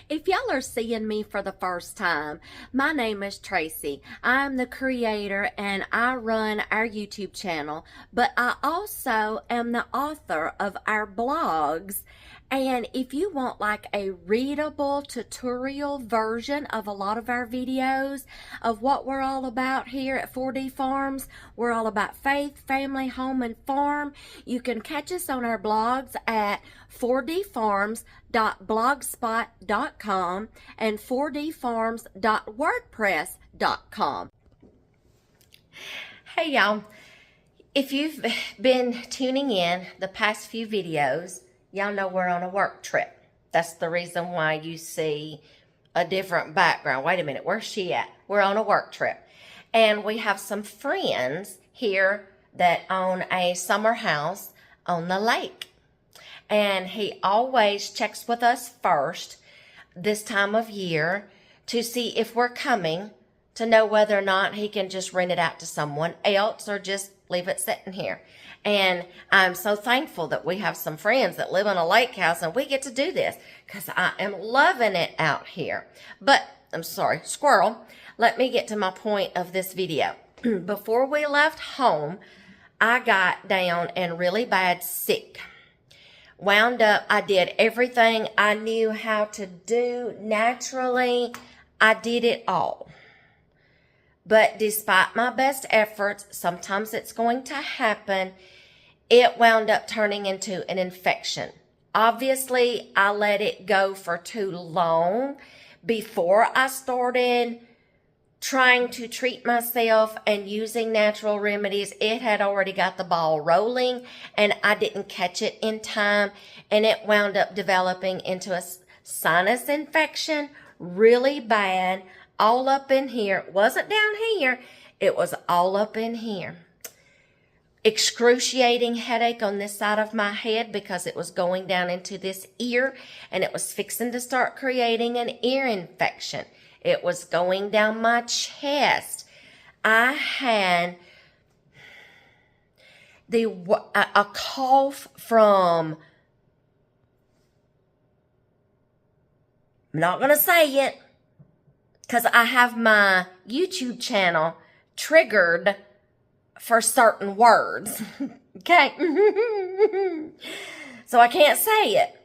If y'all are seeing me for the first time, my name is Tracy. I'm the creator and I run our YouTube channel, but I also am the author of our blogs. And if you want like a readable tutorial version of a lot of our videos of what we're all about here at 4D Farms, we're all about faith, family, home, and farm. You can catch us on our blogs at 4dfarms.blogspot.com and 4dfarms.wordpress.com. Hey y'all, if you've been tuning in the past few videos, y'all know we're on a work trip. That's the reason why you see a different background. Wait a minute, where's she at? We're on a work trip. And we have some friends here that own a summer house on the lake. And he always checks with us first this time of year to see if we're coming, to know whether or not he can just rent it out to someone else or just leave it sitting here. And I'm so thankful that we have some friends that live on a lake house and we get to do this because I am loving it out here. But I'm sorry, squirrel. Let me get to my point of this video. Before we left home, I got down and really bad sick. Wound up, I did everything I knew how to do naturally. I did it all. But despite my best efforts, sometimes it's going to happen, it wound up turning into an infection. Obviously, I let it go for too long before I started trying to treat myself and using natural remedies. It had already got the ball rolling and I didn't catch it in time, and it wound up developing into a sinus infection, really bad, all up in here. It wasn't down here, it was all up in here. Excruciating headache on this side of my head because it was going down into this ear and it was fixing to start creating an ear infection. It was going down my chest. I had a cough from, I'm not going to say it because I have my YouTube channel triggered for certain words. Okay? So I can't say it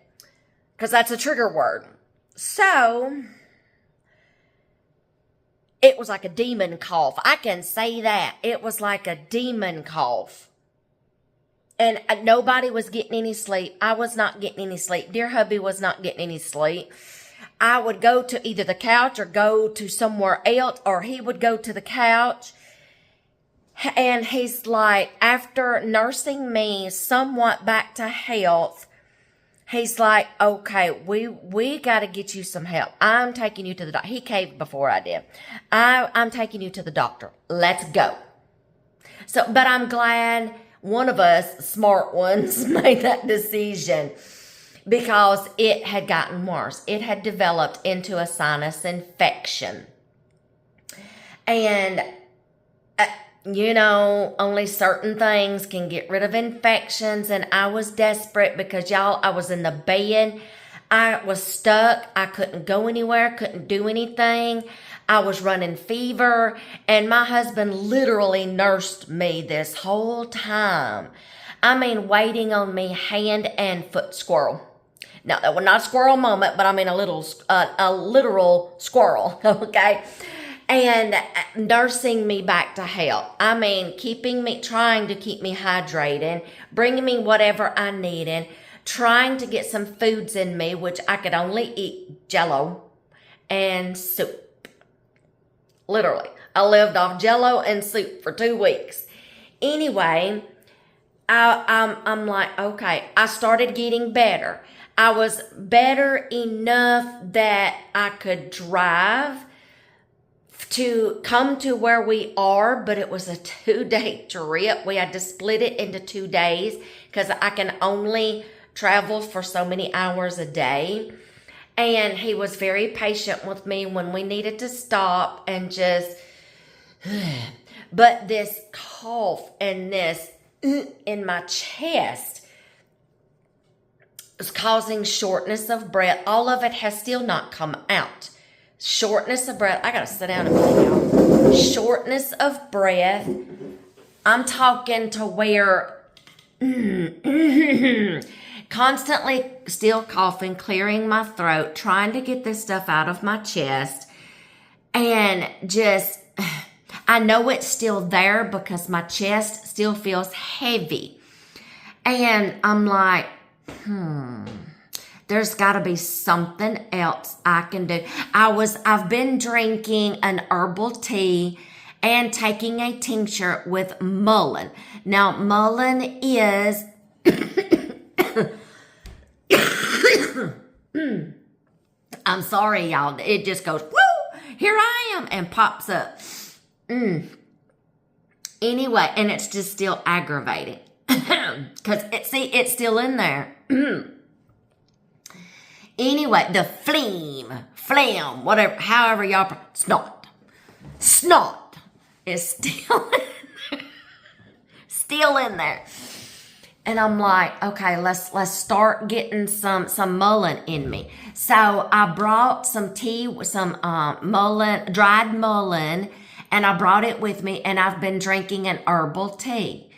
because that's a trigger word. So it was like a demon cough. I can say that. It was like a demon cough. And nobody was getting any sleep. I was not getting any sleep. Dear hubby was not getting any sleep. I would go to either the couch or go to somewhere else, or he would go to the couch. And he's like, after nursing me somewhat back to health, he's like, okay, we got to get you some help. I'm taking you to the doctor. He caved before I did. I'm taking you to the doctor. Let's go. So, but I'm glad one of us smart ones made that decision because it had gotten worse. It had developed into a sinus infection. And you know, only certain things can get rid of infections. And I was desperate because, y'all, I was in the bed. I was stuck. I couldn't go anywhere, couldn't do anything. I was running fever. And my husband literally nursed me this whole time. I mean, waiting on me hand and foot, squirrel. Now, that was not a squirrel moment, but I mean a literal squirrel, okay? And nursing me back to health. I mean, trying to keep me hydrated, bringing me whatever I needed, trying to get some foods in me, which I could only eat Jell-O and soup. Literally, I lived off Jell-O and soup for 2 weeks. Anyway, I'm like, okay, I started getting better. I was better enough that I could drive to come to where we are, but it was a 2-day trip. We had to split it into 2 days because I can only travel for so many hours a day. And he was very patient with me when we needed to stop and just, but this cough and this in my chest, It's causing shortness of breath. All of it has still not come out. Shortness of breath. I gotta sit down a minute, y'all. Shortness of breath. I'm talking to where constantly still coughing, clearing my throat, trying to get this stuff out of my chest. And just, I know it's still there because my chest still feels heavy. And I'm like, there's got to be something else I can do. I've been drinking an herbal tea and taking a tincture with mullein. Now, mullein is, I'm sorry, y'all. It just goes, woo, here I am, and pops up. Anyway, and it's just still aggravating. Because it's still in there. Anyway, the phlegm, whatever, however y'all, snot is still in there. And I'm like, okay, let's start getting some mullein in me. So I brought some tea with some mullein, dried mullein, and I brought it with me, and I've been drinking an herbal tea.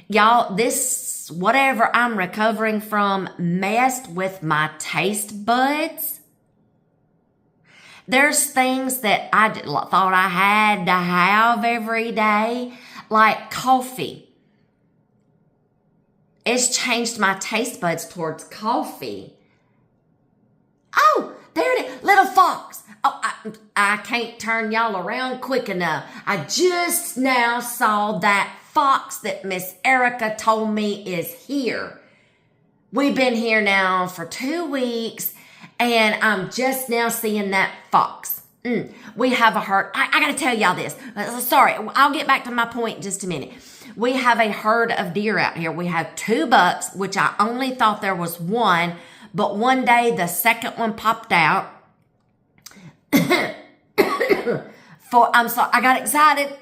Y'all, this, whatever I'm recovering from, messed with my taste buds. There's things that I thought I had to have every day, like coffee. It's changed my taste buds towards coffee. Oh, there it is, little fox. Oh, I can't turn y'all around quick enough. I just now saw that fox that Miss Erica told me is here. We've been here now for 2 weeks, and I'm just now seeing that fox. We have a herd. I got to tell y'all this. Sorry, I'll get back to my point in just a minute. We have a herd of deer out here. We have 2 bucks, which I only thought there was one, but one day the second one popped out. I'm sorry, I got excited.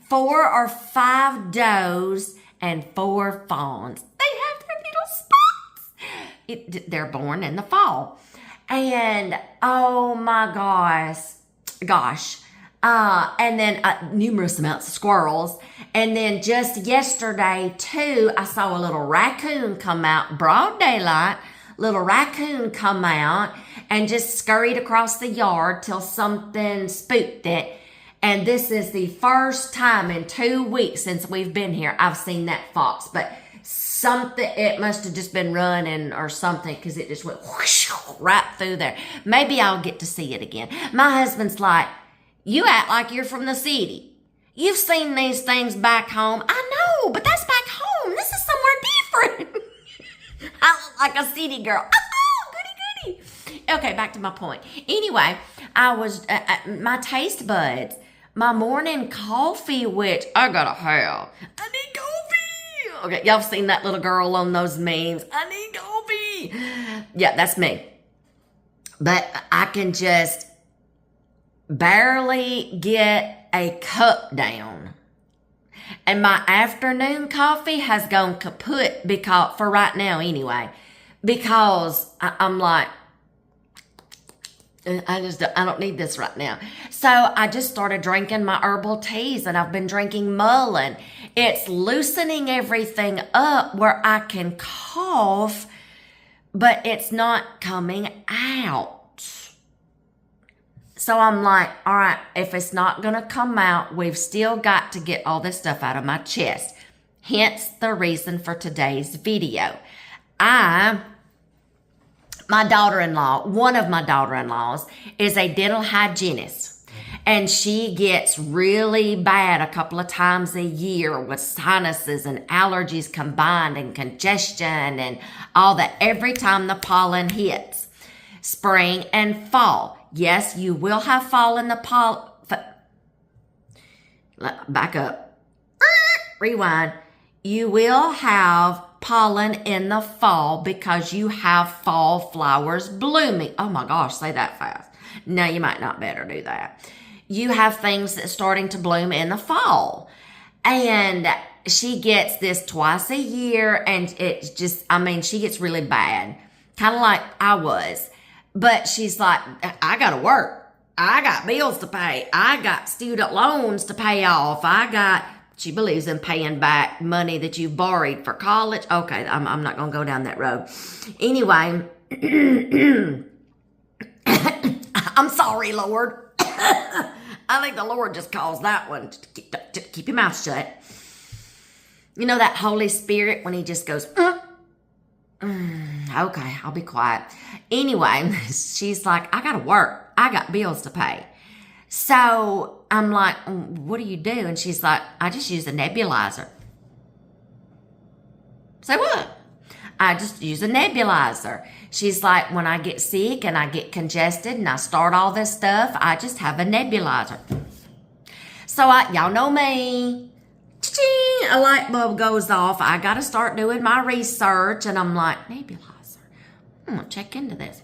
4 or 5 does and 4 fawns. They have their little spots. They're born in the fall. And oh my gosh. And then numerous amounts of squirrels. And then just yesterday too, I saw a little raccoon come out, broad daylight, little raccoon come out and just scurried across the yard till something spooked it. And this is the first time in 2 weeks since we've been here I've seen that fox. But it must have just been running or something, because it just went whoosh, right through there. Maybe I'll get to see it again. My husband's like, you act like you're from the city. You've seen these things back home. I know, but that's back home. This is somewhere different. I look like a city girl. Oh, goody. Okay, back to my point. Anyway, I was, my taste buds, my morning coffee, which I gotta have. I need coffee. Okay, y'all seen that little girl on those memes? I need coffee. Yeah, that's me. But I can just barely get a cup down. And my afternoon coffee has gone kaput, because, for right now anyway, because I'm like, I don't need this right now. So I just started drinking my herbal teas, and I've been drinking mullein. It's loosening everything up where I can cough, but it's not coming out. So I'm like, all right, if it's not going to come out, we've still got to get all this stuff out of my chest. Hence the reason for today's video. My daughter-in-law, one of my daughter-in-laws, is a dental hygienist. And she gets really bad a couple of times a year with sinuses and allergies combined and congestion and all that every time the pollen hits. Spring and fall. Yes, you will have fall in the pollen. Back up. Rewind. You will have pollen in the fall because you have fall flowers blooming. Oh my gosh, say that fast. No, you might not better do that. You have things that's starting to bloom in the fall. And she gets this twice a year, and it's just, I mean, she gets really bad, kind of like I was. But she's like, I gotta work. I got bills to pay. I got student loans to pay off. She believes in paying back money that you borrowed for college. Okay, I'm not gonna go down that road. Anyway, I'm sorry, Lord. I think the Lord just calls that one. Keep your mouth shut. You know that Holy Spirit when he just goes, okay, I'll be quiet. Anyway, she's like, I gotta work. I got bills to pay. So I'm like, what do you do? And she's like, I just use a nebulizer. Say what? I just use a nebulizer. She's like, when I get sick and I get congested and I start all this stuff, I just have a nebulizer. So y'all know me. Cha-ching, a light bulb goes off. I got to start doing my research. And I'm like, nebulizer. I'm going to check into this.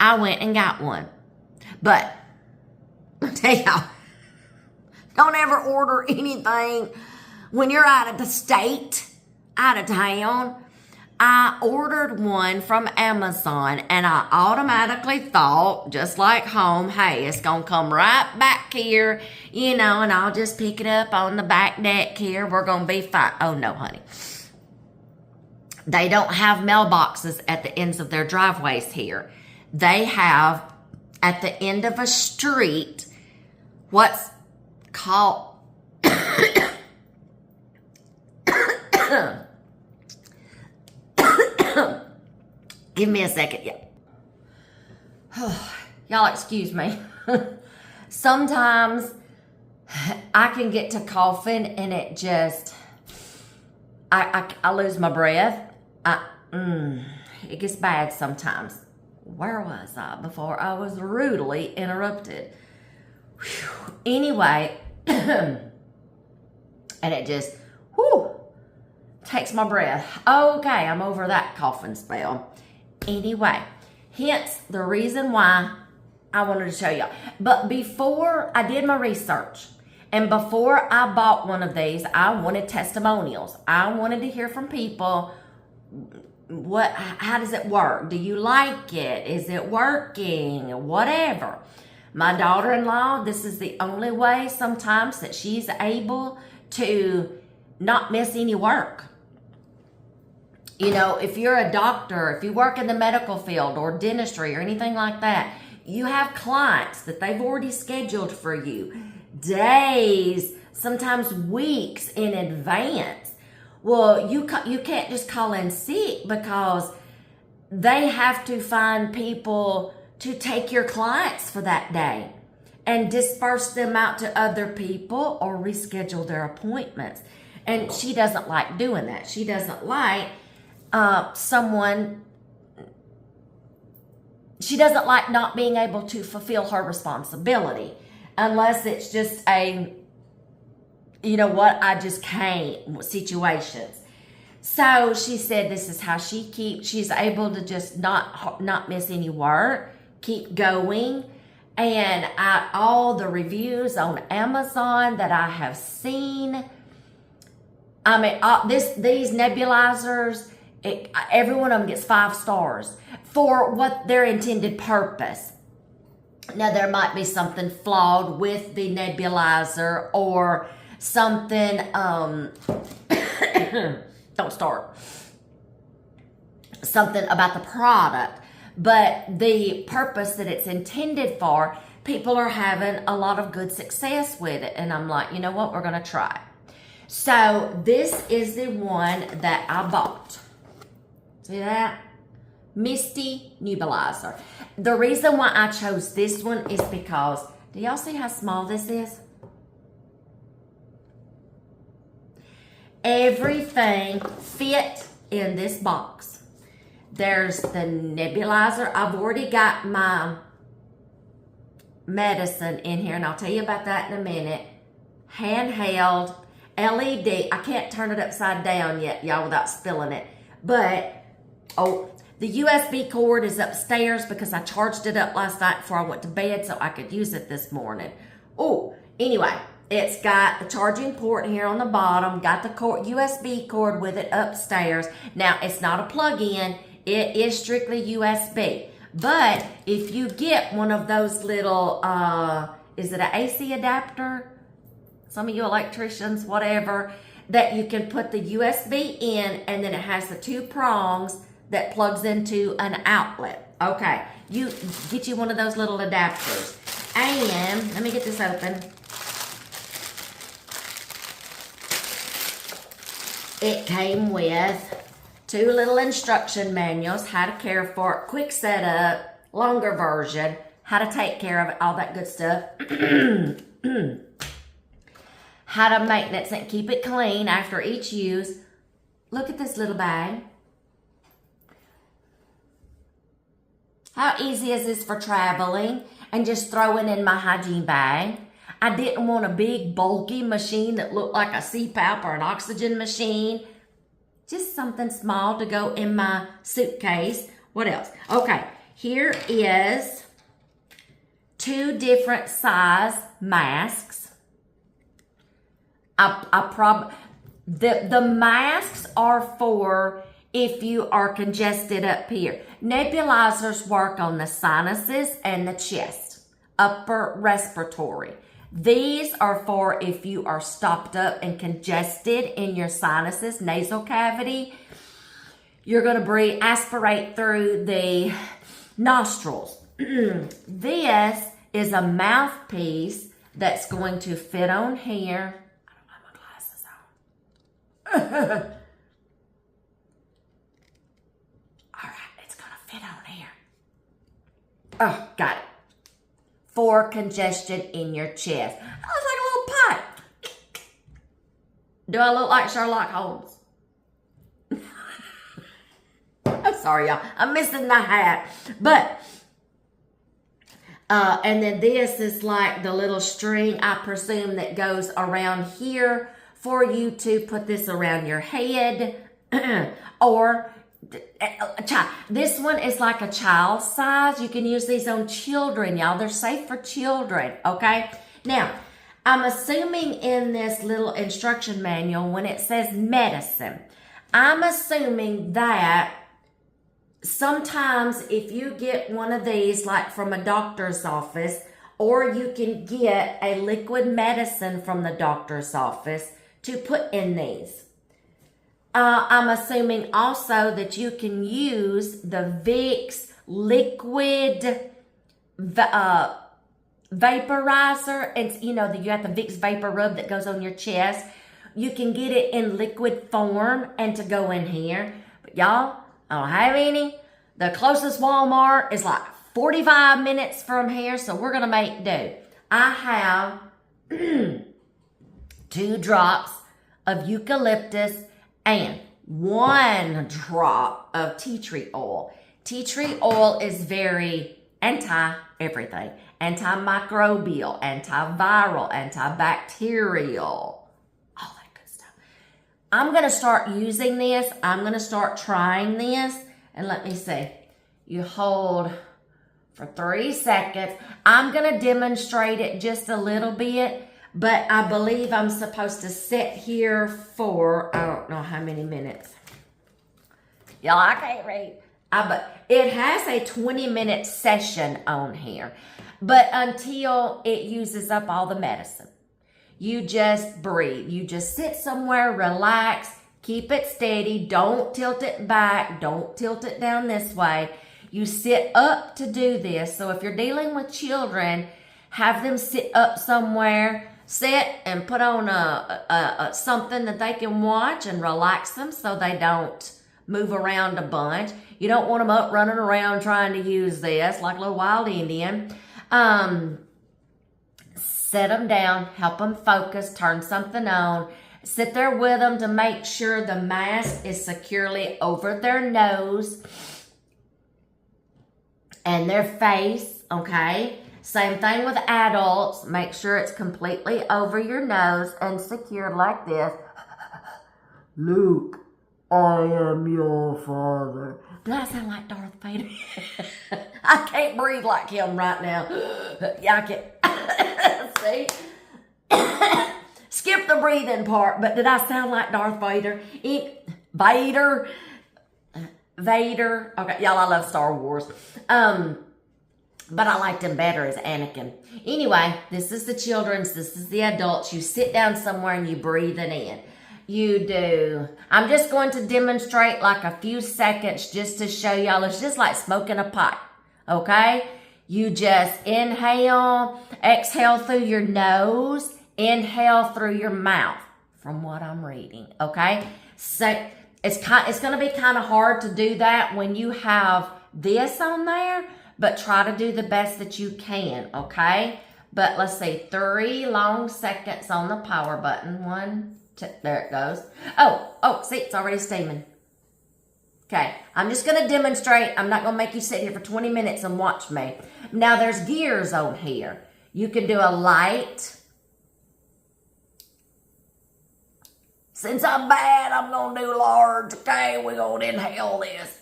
I went and got one. But, I'll tell y'all, don't ever order anything when you're out of the state, out of town. I ordered one from Amazon, and I automatically thought, just like home, hey, it's going to come right back here, and I'll just pick it up on the back deck here. We're going to be fine. Oh, no, honey. They don't have mailboxes at the ends of their driveways here. They have, at the end of a street, what's called... Give me a second. Yeah. Y'all excuse me. Sometimes I can get to coughing and it just, I lose my breath. It gets bad sometimes. Where was I before I was rudely interrupted? Whew. Anyway, and it just, takes my breath. Okay, I'm over that coughing spell. Anyway, hence the reason why I wanted to show y'all. But before I did my research and before I bought one of these, I wanted testimonials. I wanted to hear from people. How does it work? Do you like it? Is it working? Whatever. My daughter-in-law, this is the only way sometimes that she's able to not miss any work. If you're a doctor, if you work in the medical field or dentistry or anything like that, you have clients that they've already scheduled for you days, sometimes weeks in advance. Well, you can't just call in sick because they have to find people to take your clients for that day and disperse them out to other people or reschedule their appointments. And she doesn't like doing that. She doesn't like she doesn't like not being able to fulfill her responsibility unless it's just a, I just can't situations. So she said this is how she's able to just not miss any work, keep going. And all the reviews on Amazon that I have seen, I mean, these nebulizers, every one of them gets 5 stars for what their intended purpose. Now, there might be something flawed with the nebulizer or something, don't start, something about the product. But the purpose that it's intended for, people are having a lot of good success with it. And I'm like, you know what? We're going to try. So this is the one that I bought. See that? Misty Nebulizer. The reason why I chose this one is because, do y'all see how small this is? Everything fit in this box. There's the nebulizer. I've already got my medicine in here, and I'll tell you about that in a minute. Handheld, LED. I can't turn it upside down yet, y'all, without spilling it. But, the USB cord is upstairs because I charged it up last night before I went to bed so I could use it this morning. Anyway, It's got the charging port here on the bottom, got the cord, USB cord with it upstairs. Now, it's not a plug-in, it is strictly USB. But if you get one of those little, is it an AC adapter? Some of you electricians, whatever, that you can put the USB in, and then it has the 2 prongs that plugs into an outlet. Okay, you get you one of those little adapters. And, let me get this open. It came with 2 little instruction manuals, how to care for it, quick setup, longer version, how to take care of it, all that good stuff. How to maintenance and keep it clean after each use. Look at this little bag. How easy is this for traveling and just throwing in my hygiene bag? I didn't want a big bulky machine that looked like a CPAP or an oxygen machine. Just something small to go in my suitcase. What else? Okay, here is 2 different size masks. The masks are for if you are congested up here. Nebulizers work on the sinuses and the chest, upper respiratory. These are for if you are stopped up and congested in your sinuses, nasal cavity. You're going to breathe, aspirate through the nostrils. This is a mouthpiece that's going to fit on here. I don't have my glasses on. All right, it's going to fit on here. Oh, got it. For congestion in your chest. That looks like a little pipe. Do I look like Sherlock Holmes? I'm sorry, y'all. I'm missing my hat. But, and then this is like the little string, I presume, that goes around here for you to put this around your head. Or this one is like a child size. You can use these on children, y'all. They're safe for children, okay? Now, I'm assuming in this little instruction manual, when it says medicine, I'm assuming that sometimes if you get one of these, like from a doctor's office, or you can get a liquid medicine from the doctor's office to put in these. I'm assuming also that you can use the Vicks liquid vaporizer. And you know, you have the Vicks Vapor Rub that goes on your chest. You can get it in liquid form and to go in here. But y'all, I don't have any. The closest Walmart is like 45 minutes from here, so we're going to make do. I have 2 drops of eucalyptus and 1 drop of tea tree oil. Tea tree oil is very anti-everything. Antimicrobial, antiviral, antibacterial. All that good stuff. I'm going to start using this. I'm going to start trying this. And let me see. You hold for 3 seconds. I'm going to demonstrate it just a little bit. But I believe I'm supposed to sit here for, I don't know how many minutes. Y'all, I can't read. But it has a 20-minute session on here. But until it uses up all the medicine, you just breathe. You just sit somewhere, relax, keep it steady. Don't tilt it back. Don't tilt it down this way. You sit up to do this. So if you're dealing with children, have them sit up somewhere. Sit and put on something that they can watch and relax them so they don't move around a bunch. You don't want them up running around trying to use this like a little wild Indian. Set them down, help them focus, turn something on. Sit there with them to make sure the mask is securely over their nose and their face, okay? Same thing with adults. Make sure it's completely over your nose and secured like this. Luke, I am your father. Do I sound like Darth Vader? I can't breathe like him right now. Yeah, I can't. See? Skip the breathing part, but did I sound like Darth Vader? Vader. Okay, y'all, I love Star Wars. But I liked him better as Anakin. Anyway, this is the children's, this is the adults. You sit down somewhere and you breathe it in. You do. I'm just going to demonstrate like a few seconds just to show y'all. It's just like smoking a pipe, okay? You just inhale, exhale through your nose, inhale through your mouth, from what I'm reading, okay? So it's going to be kind of hard to do that when you have this on there, but try to do the best that you can, okay? But let's see, 3 long seconds on the power button. 1, 2, there it goes. Oh, see, it's already steaming. Okay, I'm just going to demonstrate. I'm not going to make you sit here for 20 minutes and watch me. Now, there's gears on here. You can do a light. Since I'm bad, I'm going to do large. Okay, we're going to inhale this.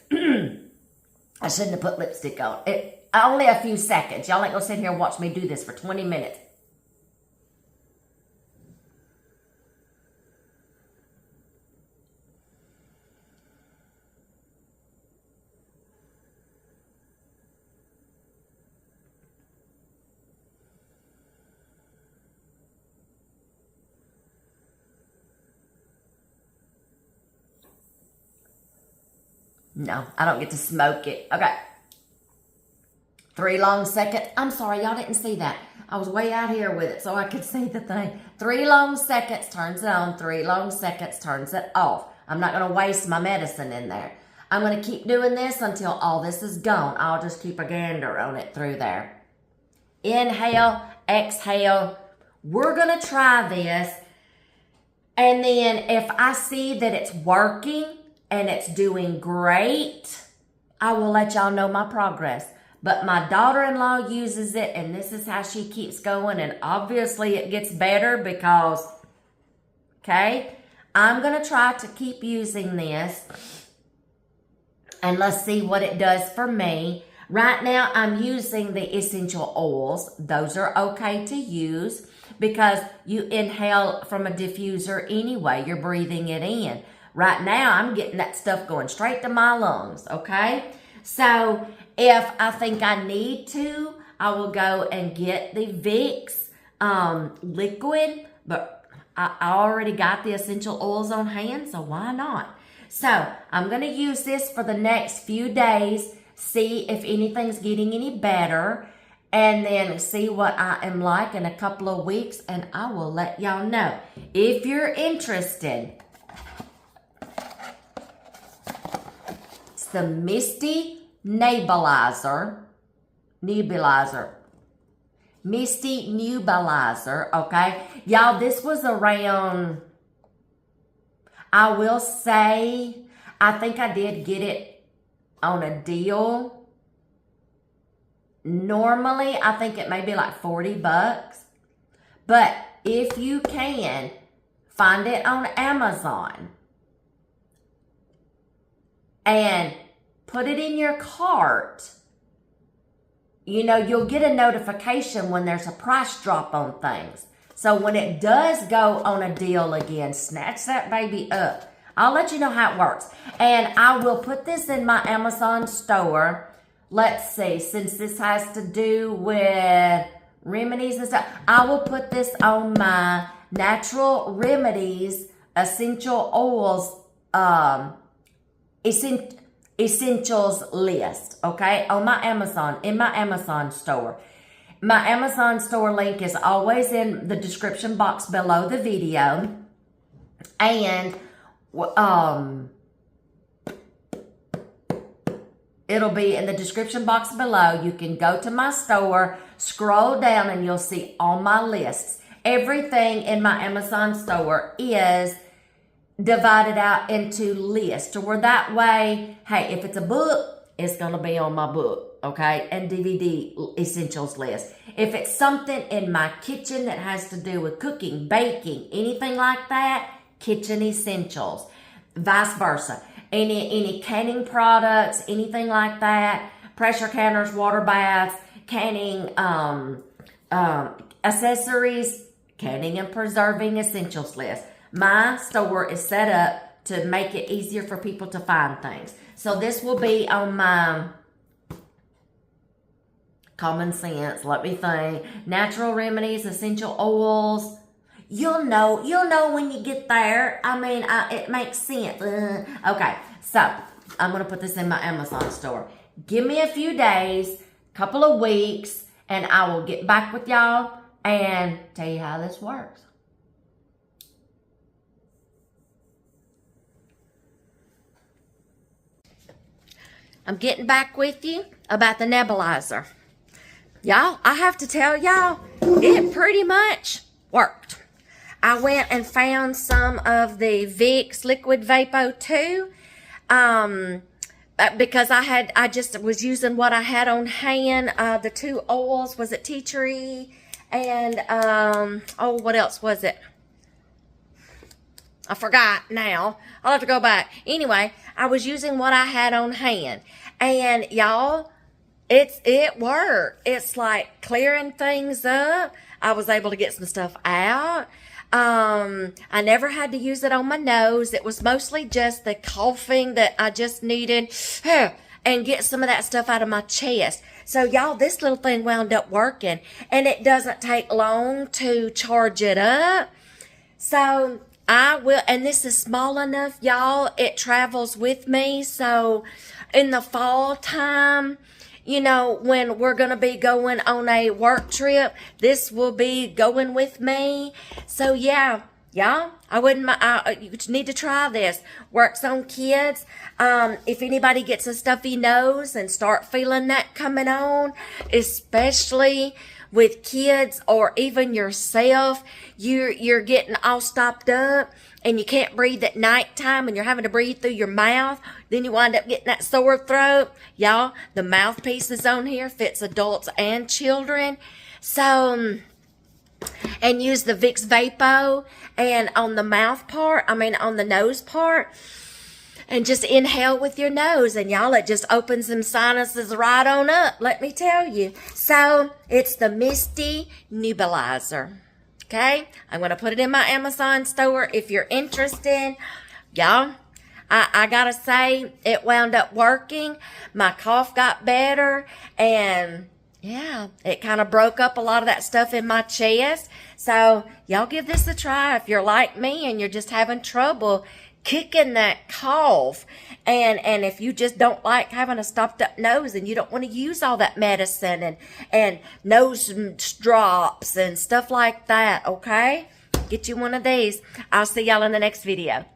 I shouldn't have put lipstick on. Only a few seconds. Y'all ain't going to sit here and watch me do this for 20 minutes. No, I don't get to smoke it. Okay. 3 long seconds. I'm sorry, y'all didn't see that. I was way out here with it so I could see the thing. 3 long seconds turns it on. 3 long seconds turns it off. I'm not going to waste my medicine in there. I'm going to keep doing this until all this is gone. I'll just keep a gander on it through there. Inhale, exhale. We're going to try this. And then if I see that it's working and it's doing great, I will let y'all know my progress. But my daughter-in-law uses it, and this is how she keeps going. And obviously it gets better because, okay, I'm going to try to keep using this. And let's see what it does for me. Right now, I'm using the essential oils. Those are okay to use because you inhale from a diffuser anyway. You're breathing it in. Right now, I'm getting that stuff going straight to my lungs, okay? So if I think I need to, I will go and get the Vicks liquid, but I already got the essential oils on hand, so why not? So I'm going to use this for the next few days, see if anything's getting any better, and then see what I am like in a couple of weeks, and I will let y'all know. If you're interested, it's the Misty Nebulizer, Misty Nebulizer, okay? Y'all, this was around, I will say, I think I did get it on a deal. Normally, I think it may be like $40. But if you can, find it on Amazon and put it in your cart. You know, you'll get a notification when there's a price drop on things. So when it does go on a deal again, snatch that baby up. I'll let you know how it works. And I will put this in my Amazon store. Let's see, since this has to do with remedies and stuff, I will put this on my Natural Remedies Essential Oils Essentials list, okay, on my Amazon, in my Amazon store. My Amazon store link is always in the description box below the video, and it'll be in the description box below. You can go to my store, scroll down, and you'll see all my lists. Everything in my Amazon store is divided out into lists, where that way, hey, if it's a book, it's going to be on my book, okay, and DVD essentials list. If it's something in my kitchen that has to do with cooking, baking, anything like that, kitchen essentials, vice versa. Any canning products, anything like that, pressure canners, water baths, canning accessories, canning and preserving essentials list. My store is set up to make it easier for people to find things. So this will be on my common sense, let me think, natural remedies, essential oils. You'll know when you get there. I mean, it makes sense. Okay, so I'm going to put this in my Amazon store. Give me a few days, couple of weeks, and I will get back with y'all and tell you how this works. I'm getting back with you about the nebulizer. Y'all, I have to tell y'all, it pretty much worked. I went and found some of the Vicks Liquid Vapo 2. Because I just was using what I had on hand. The 2 oils, was it tea tree and what else was it? I forgot now. I'll have to go back. Anyway, I was using what I had on hand, and y'all, it worked. It's like clearing things up. I was able to get some stuff out. I never had to use it on my nose. It was mostly just the coughing that I just needed and get some of that stuff out of my chest. So y'all, this little thing wound up working, and it doesn't take long to charge it up. So I will, and this is small enough, y'all, it travels with me. So in the fall time, you know, when we're going to be going on a work trip, this will be going with me. So yeah, y'all, you need to try this. Works on kids. If anybody gets a stuffy nose and start feeling that coming on, especially with kids or even yourself, you're getting all stopped up and you can't breathe at nighttime and you're having to breathe through your mouth, then you wind up getting that sore throat. Y'all, the mouthpieces on here fits adults and children. So, and use the Vicks Vapo and on the mouth part, on the nose part, and just inhale with your nose, and y'all, it just opens them sinuses right on up, let me tell you. So it's the Misty Nebulizer. Okay, I'm going to put it in my Amazon store if you're interested. Y'all, I got to say, it wound up working. My cough got better, and yeah, it kind of broke up a lot of that stuff in my chest. So y'all give this a try if you're like me and you're just having trouble kicking that cough, and if you just don't like having a stopped up nose and you don't want to use all that medicine and nose drops and stuff like that, okay, get you one of these. I'll see y'all in the next video.